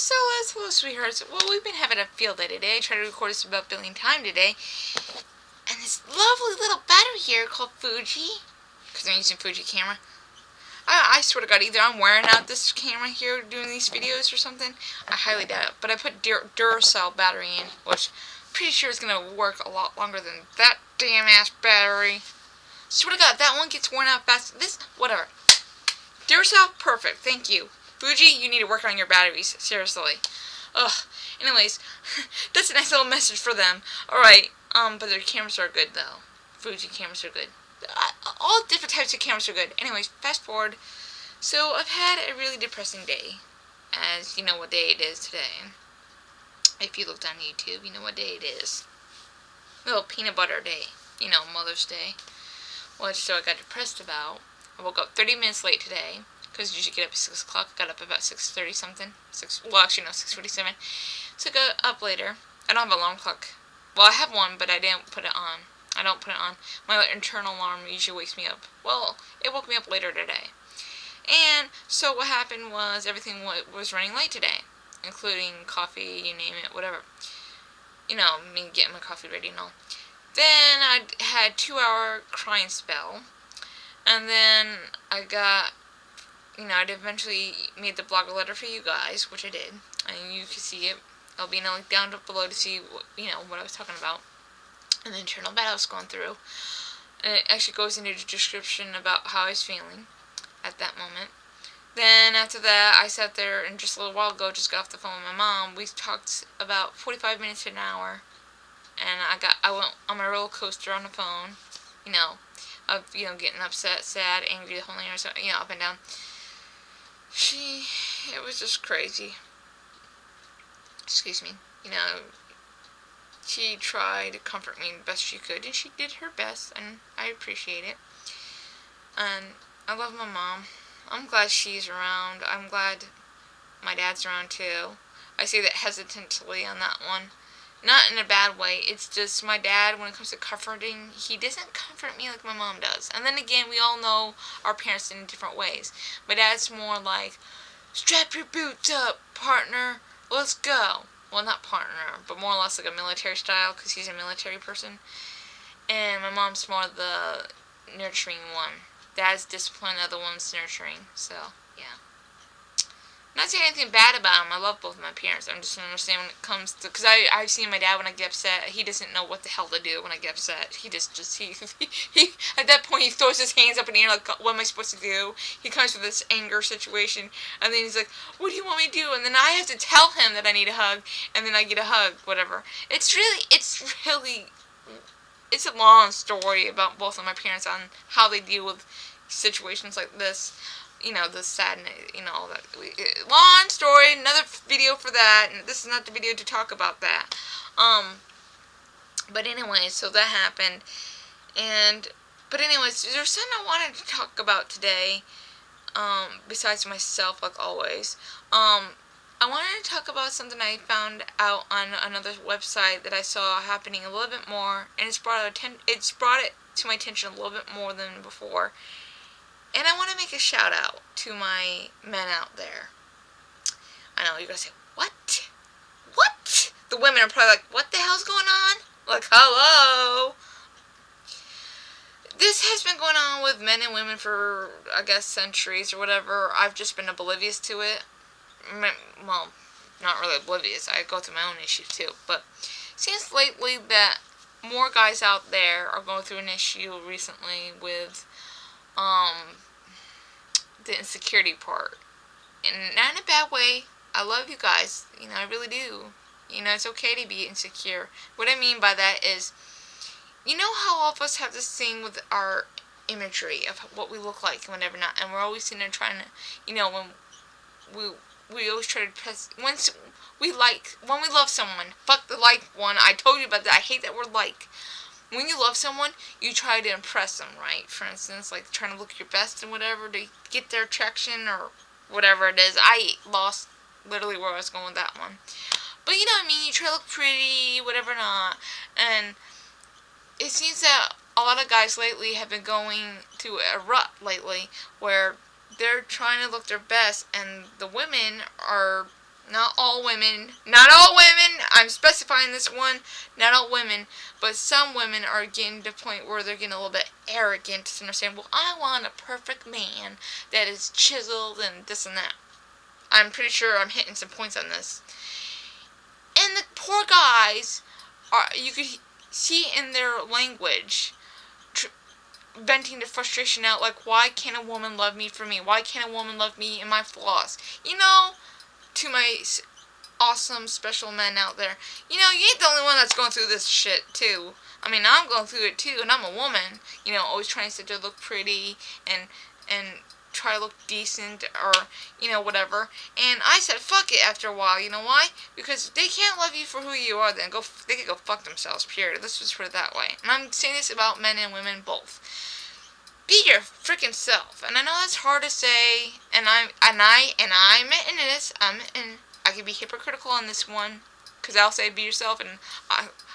DancingSouless. Hello, sweethearts. Well, we've been having a field day today. I tried to record this about billion time today. And this lovely little battery here called Fuji, because I'm using Fuji camera. I swear to God, either I'm wearing out this camera here doing these videos or something. I highly doubt it. But I put Duracell battery in, which I'm pretty sure is going to work a lot longer than that damn ass battery. Swear to God, that one gets worn out fast. This, whatever. Duracell, perfect. Thank you. Fuji, you need to work on your batteries. Seriously. Ugh. Anyways, that's a nice little message for them. Alright, but their cameras are good, though. Fuji cameras are good. All different types of cameras are good. Anyways, fast forward. So, I've had a really depressing day. As you know what day it is today. If you looked on YouTube, you know what day it is. Little peanut butter day. You know, Mother's Day. Which, so I got depressed about. I woke up 30 minutes late today. Because you usually get up at 6 o'clock. I got up about 6:30 something. 6:47. So I got up later. I don't have an alarm clock. Well, I have one, but I didn't put it on. I don't put it on. My internal alarm usually wakes me up. Well, it woke me up later today. And so what happened was everything was running late today. Including coffee, you name it, whatever. You know, me getting my coffee ready and all. Then I had 2-hour crying spell. And then I got... I'd eventually made the blog letter for you guys, which I did, and you can see it. I'll be in a link down below to see what, what I was talking about, and the internal battle I was going through. And it actually goes into the description about how I was feeling at that moment. Then after that, I sat there and just a little while ago, just got off the phone with my mom. We talked about 45 minutes to an hour, and I went on my roller coaster on the phone, of getting upset, sad, angry, the whole thing, so up and down. It was just crazy. Excuse me. She tried to comfort me the best she could, and she did her best, and I appreciate it. And I love my mom. I'm glad she's around. I'm glad my dad's around too. I say that hesitantly on that one. Not in a bad way. It's just my dad, when it comes to comforting, he doesn't comfort me like my mom does. And then again, we all know our parents in different ways. My dad's more like, strap your boots up, partner. Let's go. Well, not partner, but more or less like a military style, because he's a military person. And my mom's more the nurturing one. Dad's disciplined, the other one's nurturing. So, yeah. I'm not saying anything bad about him. I love both of my parents. I'm just understand when it comes to... Because I've seen my dad when I get upset. He doesn't know what the hell to do when I get upset. He at that point, he throws his hands up in the air like, what am I supposed to do? He comes with this anger situation. And then he's like, what do you want me to do? And then I have to tell him that I need a hug. And then I get a hug, whatever. It's a long story about both of my parents on how they deal with situations like this. The sadness, all that. Long story, another video for that, and this is not the video to talk about that. But anyway, so that happened, but anyways, there's something I wanted to talk about today, besides myself, like always. I wanted to talk about something I found out on another website that I saw happening a little bit more, and it's brought it to my attention a little bit more than before. And I want to make a shout out to my men out there. I know, you're going to say, what? What? The women are probably like, what the hell's going on? Like, hello? This has been going on with men and women for, I guess, centuries or whatever. I've just been oblivious to it. Well, not really oblivious. I go through my own issues too. But it seems lately that more guys out there are going through an issue recently with the insecurity part, and not in a bad way. I love you guys, I really do. It's okay to be insecure. What I mean by that is, how all of us have this thing with our imagery of what we look like and whatever not, and we're always sitting there trying to, when we always try to press, when we love someone, fuck the like one, I told you about that, I hate that word like. When you love someone, you try to impress them, right? For instance, like trying to look your best and whatever to get their attraction or whatever it is. I lost literally where I was going with that one. But you know what I mean? You try to look pretty, whatever not. And it seems that a lot of guys lately have been going through a rut lately where they're trying to look their best and the women are Not all women. Not all women. I'm specifying this one. Not all women. But some women are getting to the point where they're getting a little bit arrogant. And they're saying, well, I want a perfect man that is chiseled and this and that. I'm pretty sure I'm hitting some points on this. And the poor guys, you could see in their language, venting their frustration out, like, why can't a woman love me for me? Why can't a woman love me and my flaws? You know, to my awesome special men out there, you know, you ain't the only one that's going through this shit, too. I mean, I'm going through it, too, and I'm a woman, you know, always trying to sit there, look pretty, and try to look decent, or, you know, whatever. And I said, fuck it after a while. You know why? Because they can't love you for who you are. Then they can go fuck themselves. Period. Let's just put it that way. And I'm saying this about men and women both. Be your freaking self. And I know that's hard to say. And I'm admitting this. I can be hypocritical on this one, because I'll say be yourself, and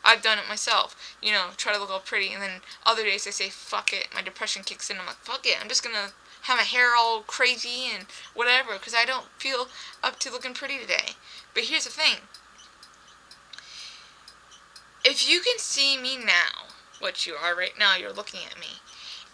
I've done it myself. You know, try to look all pretty, and then other days I say fuck it. My depression kicks in. I'm like, fuck it. I'm just gonna have my hair all crazy and whatever, because I don't feel up to looking pretty today. But here's the thing. If you can see me now, what you are right now, you're looking at me,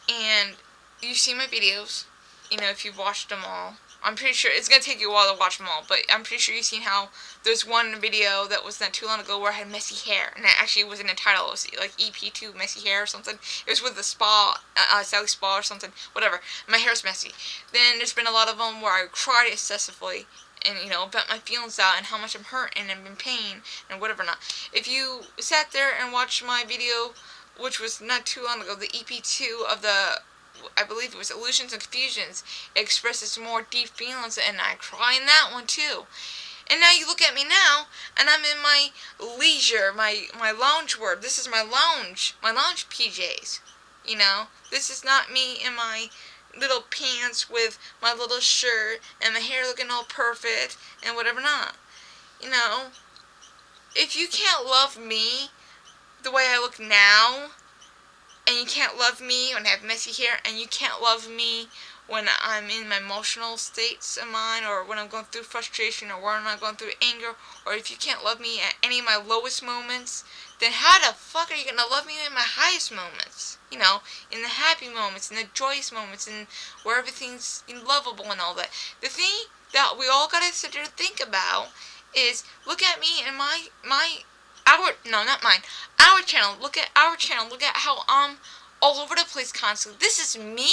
and you see my videos, you know, if you've watched them all, I'm pretty sure it's going to take you a while to watch them all, but I'm pretty sure you've seen how there's one video that was not too long ago where I had messy hair, and that actually was in the title, it was like EP2 messy hair or something. It was with the spa, Sally Spa or something, whatever. My hair's messy. Then there's been a lot of them where I cried excessively, and, you know, vent my feelings out, and how much I'm hurt and I'm in pain, and whatever not. If you sat there and watched my video, which was not too long ago, the EP2 of the, I believe it was Illusions and Confusions, it expresses more deep feelings, and I cry in that one too. And now you look at me now, and I'm in my leisure, my lounge wear. This is my lounge PJs, you know. This is not me in my little pants with my little shirt, and my hair looking all perfect, and whatever not. You know, if you can't love me the way I look now, and you can't love me when I have messy hair, and you can't love me when I'm in my emotional states of mine, or when I'm going through frustration, or when I'm going through anger, or if you can't love me at any of my lowest moments, then how the fuck are you going to love me in my highest moments? You know, in the happy moments, in the joyous moments, and where everything's lovable and all that. The thing that we all got to sit there and think about is, look at me and our channel. Look at our channel. Look at how I'm all over the place constantly. This is me.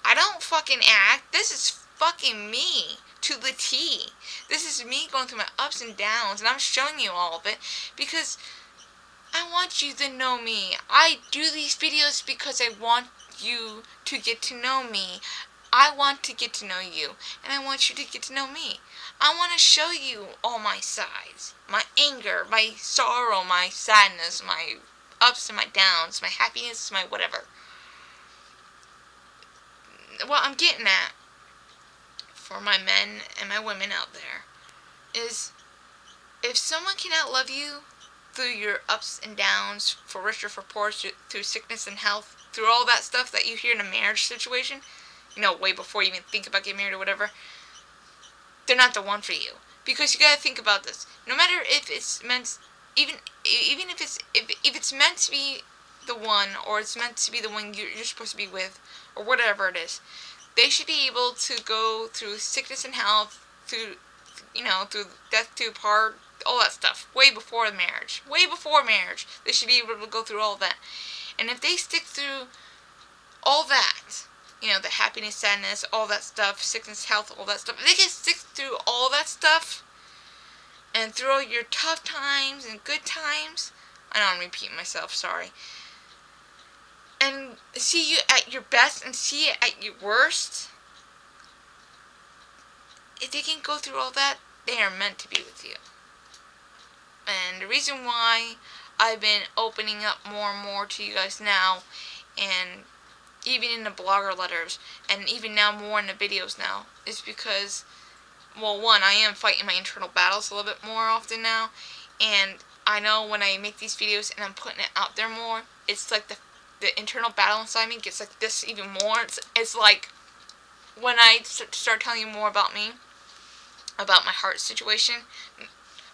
I don't fucking act. This is fucking me to the T. This is me going through my ups and downs, and I'm showing you all of it because I want you to know me. I do these videos because I want you to get to know me. I want to get to know you, and I want you to get to know me. I want to show you all my sides. My anger, my sorrow, my sadness, my ups and my downs, my happiness, my whatever. What I'm getting at, for my men and my women out there, is if someone can outlove you through your ups and downs, for richer, for poor, through sickness and health, through all that stuff that you hear in a marriage situation, you know, way before you even think about getting married or whatever, they're not the one for you. Because you gotta think about this. No matter if it's meant, even if it's meant to be the one, or it's meant to be the one you're supposed to be with, or whatever it is, they should be able to go through sickness and health, through, you know, through death to part, all that stuff, way before marriage. Way before marriage, they should be able to go through all that. And if they stick through all that, you know, the happiness, sadness, all that stuff, sickness, health, all that stuff, if they can stick through all that stuff, and through all your tough times and good times, I know I'm repeating myself, sorry, and see you at your best and see it at your worst, if they can go through all that, they are meant to be with you. And the reason why I've been opening up more and more to you guys now, and even in the blogger letters, and even now more in the videos now, is because, well, one, I am fighting my internal battles a little bit more often now, and I know when I make these videos and I'm putting it out there more, it's like the internal battle inside me gets like this even more. It's like when I start telling you more about me, about my heart situation.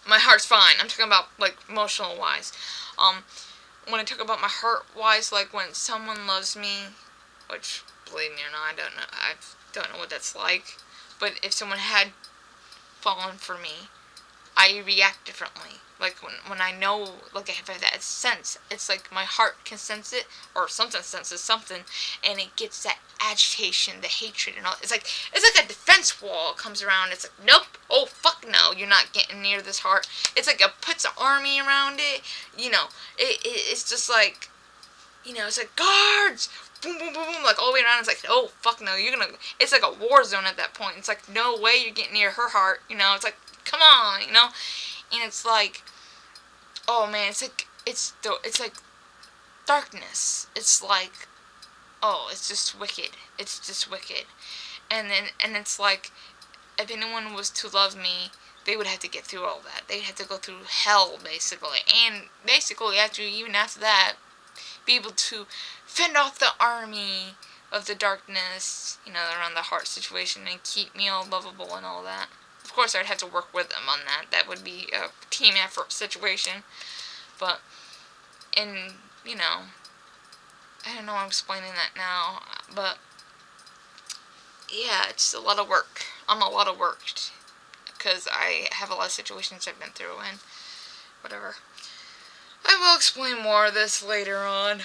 My heart's fine. I'm talking about, like, emotional wise. When I talk about my heart wise, like, when someone loves me, which, believe me or not, I don't know what that's like, but if someone had fallen for me, I react differently. Like, when I know, like, I have that sense, it's like my heart can sense it, or something senses something, and it gets that agitation, the hatred, and all. It's like a defense wall comes around. It's like, nope, oh, fuck no, you're not getting near this heart. It's like it puts an army around it, you know. It's just like, you know, it's like, guards! Boom, boom, boom, boom, like, all the way around. It's like, oh, fuck no, you're gonna, it's like a war zone at that point. It's like, no way you're getting near her heart, you know. It's like, come on, you know. And it's like, oh man, it's like darkness. It's like, oh, it's just wicked. It's just wicked. And it's like, if anyone was to love me, they would have to get through all that. They'd have to go through hell, basically. And basically, even after that, be able to fend off the army of the darkness, you know, around the heart situation, and keep me all lovable and all that. Of course, I'd have to work with them on that. That would be a team effort situation. But, and, you know, I don't know I'm explaining that now, but, yeah, it's a lot of work. I'm a lot of work, because I have a lot of situations I've been through, and whatever. I will explain more of this later on.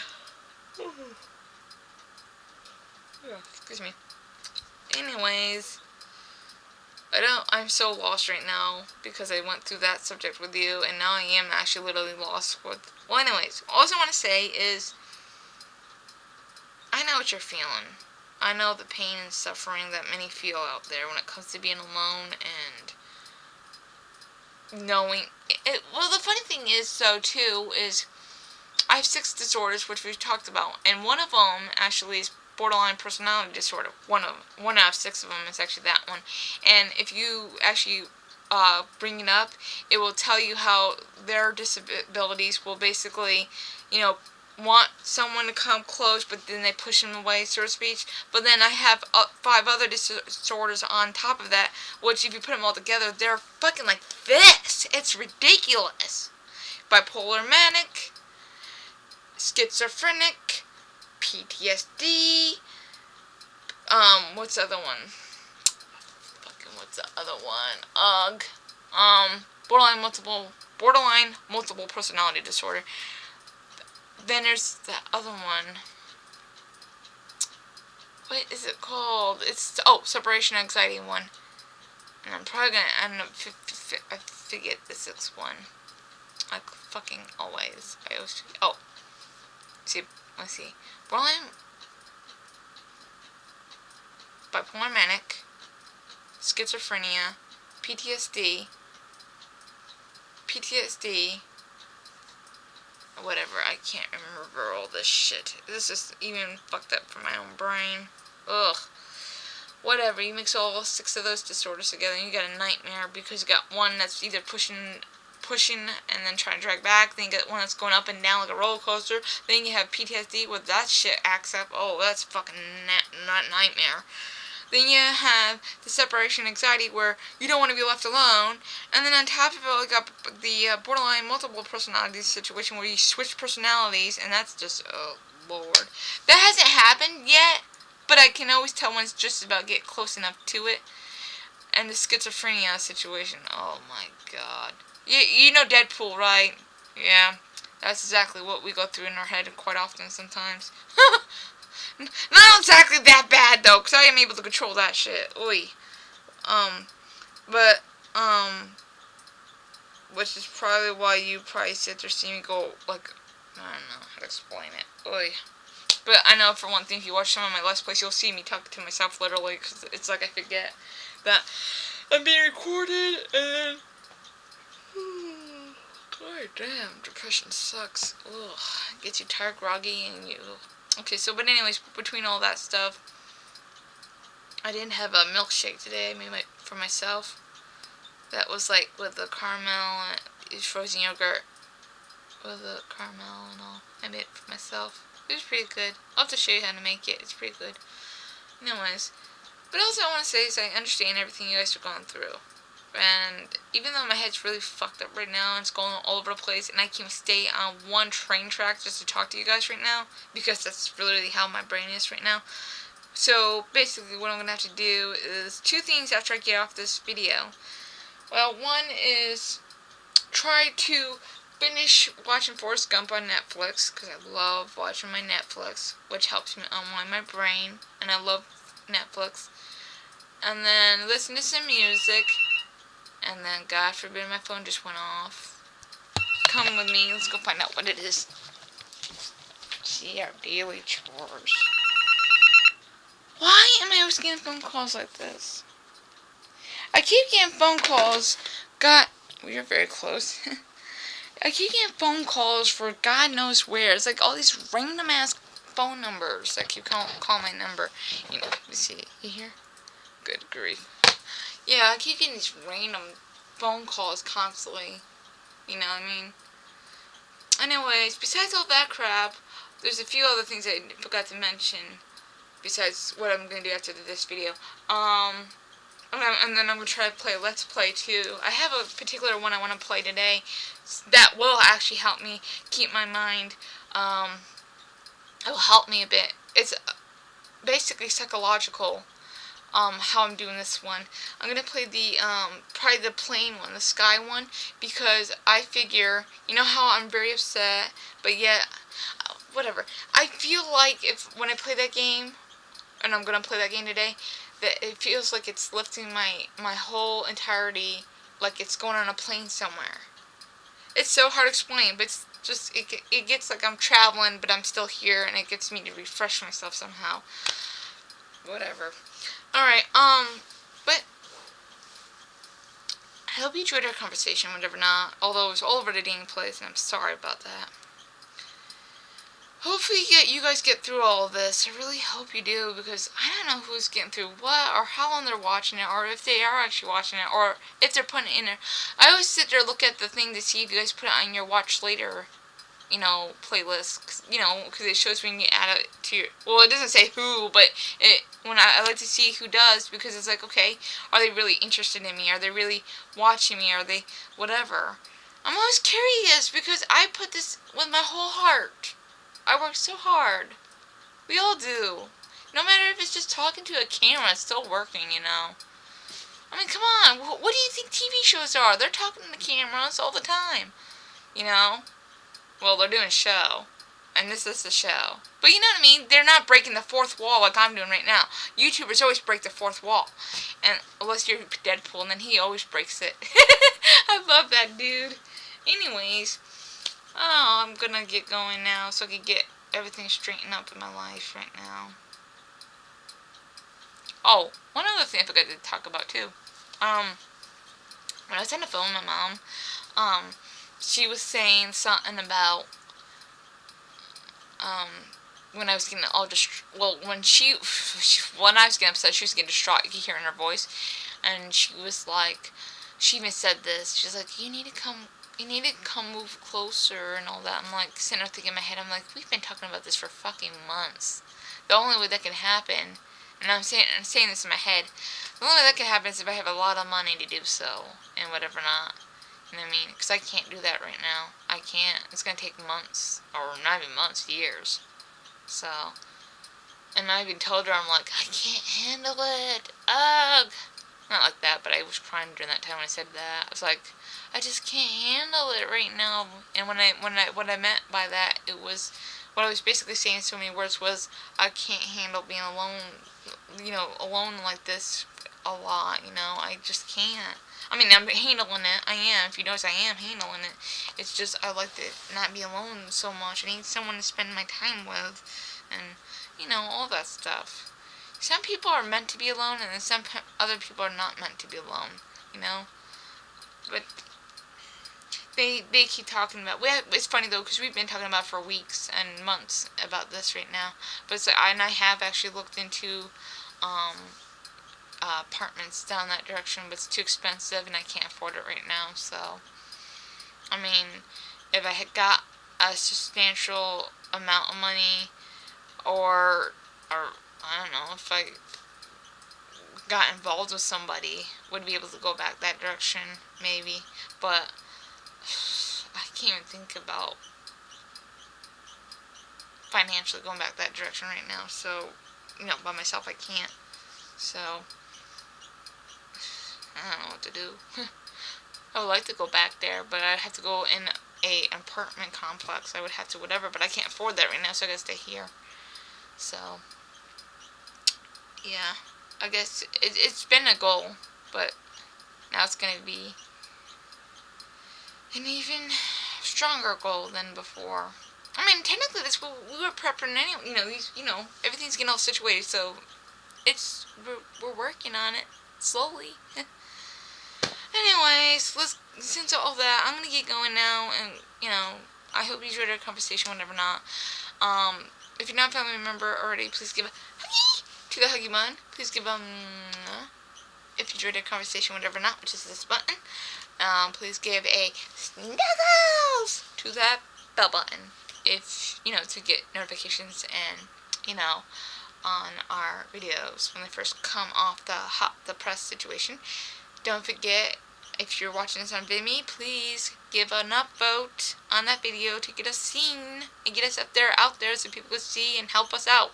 Excuse me. Anyways, I'm so lost right now because I went through that subject with you, and now I am actually literally lost with, well, anyways, all I want to say is, I know what you're feeling. I know the pain and suffering that many feel out there when it comes to being alone and knowing it. Well, the funny thing is, though, too, is I have 6 disorders, which we've talked about, and one of them actually is borderline personality disorder. One out of 6 of them is actually that one. And if you actually bring it up, it will tell you how their disabilities will basically, you know, want someone to come close, but then they push them away, sort of speech. But then I have 5 other disorders on top of that, which if you put them all together, they're fucking like this. It's ridiculous. Bipolar manic, schizophrenic, PTSD, what's the other one? What's the other one? Borderline multiple personality disorder. Then there's the other one. What is it called? It's, separation anxiety one. And I'm probably gonna end up, I forget the 6th one. Like, fucking always. I always, let's see. Borderline, bipolar manic, schizophrenia, PTSD, whatever, I can't remember all this shit. This is even fucked up for my own brain. Ugh. Whatever, you mix all 6 of those disorders together and you got a nightmare, because you got one that's either pushing and then trying to drag back, then you get one that's going up and down like a roller coaster, then you have PTSD where that shit acts up. Oh, that's fucking nightmare. Then you have the separation anxiety where you don't want to be left alone. And then on top of it, you got the borderline multiple personality situation where you switch personalities, and that's just, oh, Lord. That hasn't happened yet, but I can always tell when it's just about get close enough to it. And the schizophrenia situation, oh my God. You know Deadpool, right? Yeah, that's exactly what we go through in our head quite often sometimes. Not exactly that bad, though, because I am able to control that shit. Oy. Which is probably why you probably sit there seeing me go, like, I don't know how to explain it. Oy. But I know, for one thing, if you watch some of my Let's Plays, you'll see me talk to myself, literally, because it's like I forget that I'm being recorded, and god damn, depression sucks. Ugh, gets you tired, groggy, and you... Okay, so, but anyways, between all that stuff, I didn't have a milkshake today. I made for myself. That was like with the caramel, frozen yogurt, with the caramel and all. I made it for myself. It was pretty good. I'll have to show you how to make it. It's pretty good. Anyways, but also I want to say is I understand everything you guys are going through. And even though my head's really fucked up right now and it's going all over the place, and I can't stay on one train track just to talk to you guys right now, because that's really how my brain is right now. So basically what I'm going to have to do is 2 things after I get off this video. Well, one is try to finish watching Forrest Gump on Netflix, because I love watching my Netflix, which helps me unwind my brain, and I love Netflix. And then listen to some music, and then God forbid my phone just went off. Come with me, let's go find out what it is. See our daily chores. Why am I always getting phone calls like this? I keep getting phone calls. God, we are very close. I keep getting phone calls for God knows where. It's like all these random ass phone numbers that keep calling my number. You know, you see, you hear? Good grief. Yeah, I keep getting these random phone calls constantly. You know what I mean? Anyways, besides all that crap, there's a few other things I forgot to mention. Besides what I'm going to do after this video. And then I'm going to try to play Let's Play too. I have a particular one I want to play today that will actually help me keep my mind. It will help me a bit. It's basically psychological, how I'm doing this one. I'm going to play the, probably the plain one, the sky one, because I figure, you know how I'm very upset, but yet, whatever. I feel like when I play that game, and I'm going to play that game today, that it feels like it's lifting my whole entirety, like it's going on a plane somewhere. It's so hard to explain, but it's just, it gets like I'm traveling, but I'm still here, and it gets me to refresh myself somehow. Whatever. Alright, but I hope you enjoyed our conversation, whatever not, although it was all over the dang place, and I'm sorry about that. Hopefully you guys get through all of this. I really hope you do, because I don't know who's getting through what, or how long they're watching it, or if they are actually watching it, or if they're putting it in there. I always sit there and look at the thing to see if you guys put it on your watch later, you know, playlist, because it shows when you add it to your, well, it doesn't say who, but I like to see who does, because it's like, okay, are they really interested in me? Are they really watching me? Are they whatever? I'm always curious, because I put this with my whole heart. I work so hard. We all do. No matter if it's just talking to a camera, it's still working, you know. I mean, come on. What do you think TV shows are? They're talking to the cameras all the time. You know? Well, they're doing a show. And this is the show. But you know what I mean? They're not breaking the fourth wall like I'm doing right now. YouTubers always break the fourth wall. And unless you're Deadpool, and then he always breaks it. I love that dude. Anyways. Oh, I'm gonna get going now so I can get everything straightened up in my life right now. Oh, one other thing I forgot to talk about too. When I was on the phone with my mom, she was saying something about, when I was getting all when I was getting upset, she was getting distraught. You could hear in her voice. And she was like, she even said this, she's like, you need to come move closer and all that. I'm like, sitting there thinking in my head, I'm like, we've been talking about this for fucking months. The only way that can happen, and I'm saying this in my head, the only way that can happen is if I have a lot of money to do so, and whatever not. You know what I mean? Because I can't do that right now. I can't. It's going to take months, or not even months, years. So, and I even told her, I'm like, I can't handle it. Ugh. Not like that, but I was crying during that time when I said that. I was like, I just can't handle it right now. And what I meant by that, it was, what I was basically saying in so many words was, I can't handle being alone, you know, alone like this a lot, you know. I just can't. I mean, I'm handling it. I am. If you notice, I am handling it. It's just, I like to not be alone so much. I need someone to spend my time with. And, you know, all that stuff. Some people are meant to be alone, and then some other people are not meant to be alone, you know. But they keep talking about. It's funny though, because we've been talking about for weeks and months about this right now. But it's like, I have actually looked into apartments down that direction, but it's too expensive, and I can't afford it right now. So, I mean, if I had got a substantial amount of money, or I don't know, if I got involved with somebody, would be able to go back that direction, maybe. But I can't even think about financially going back that direction right now. So, by myself I can't. So, I don't know what to do. I would like to go back there, but I'd have to go in a apartment complex. I would have to whatever, but I can't afford that right now, so I gotta stay here. So, yeah. I guess it's been a goal, but now it's gonna be an even stronger goal than before. I mean, technically, this we were prepping anyway. Everything's getting all situated, so we're working on it slowly. Anyways, listen to all that. I'm gonna get going now, and I hope you enjoyed our conversation. Whatever not. If you're not a family member already, please give a huggy to the huggy button. Please give if you enjoyed our conversation, whatever not, which is this button. Please give a snuggles to that bell button if to get notifications and on our videos when they first come off the press situation. Don't forget, if you're watching this on Vimeo, please give an upvote on that video to get us seen and get us out there so people can see and help us out.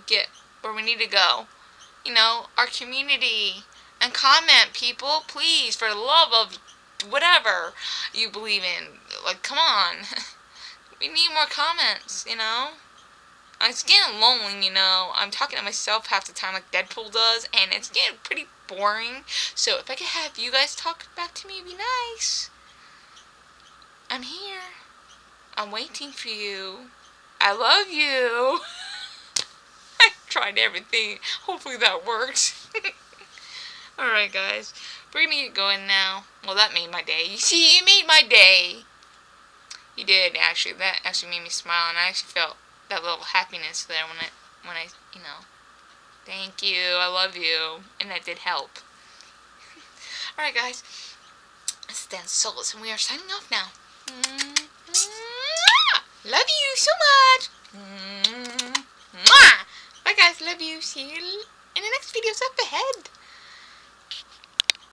Get where we need to go. Our community. And comment, people, please, for the love of whatever you believe in. Like, come on. We need more comments, It's getting lonely, I'm talking to myself half the time like Deadpool does, and it's getting pretty boring. So if I could have you guys talk back to me, it'd be nice. I'm here. I'm waiting for you. I love you. I tried everything. Hopefully that works. Alright, guys. We're gonna get going now. Well, that made my day. You see, you made my day. You did, actually. That actually made me smile, and I actually felt that little happiness there when I thank you, I love you, and that did help. Alright, guys, this is DancingSouless, and we are signing off now. Love you so much. Bye, guys, love you. See you in the next videos up ahead.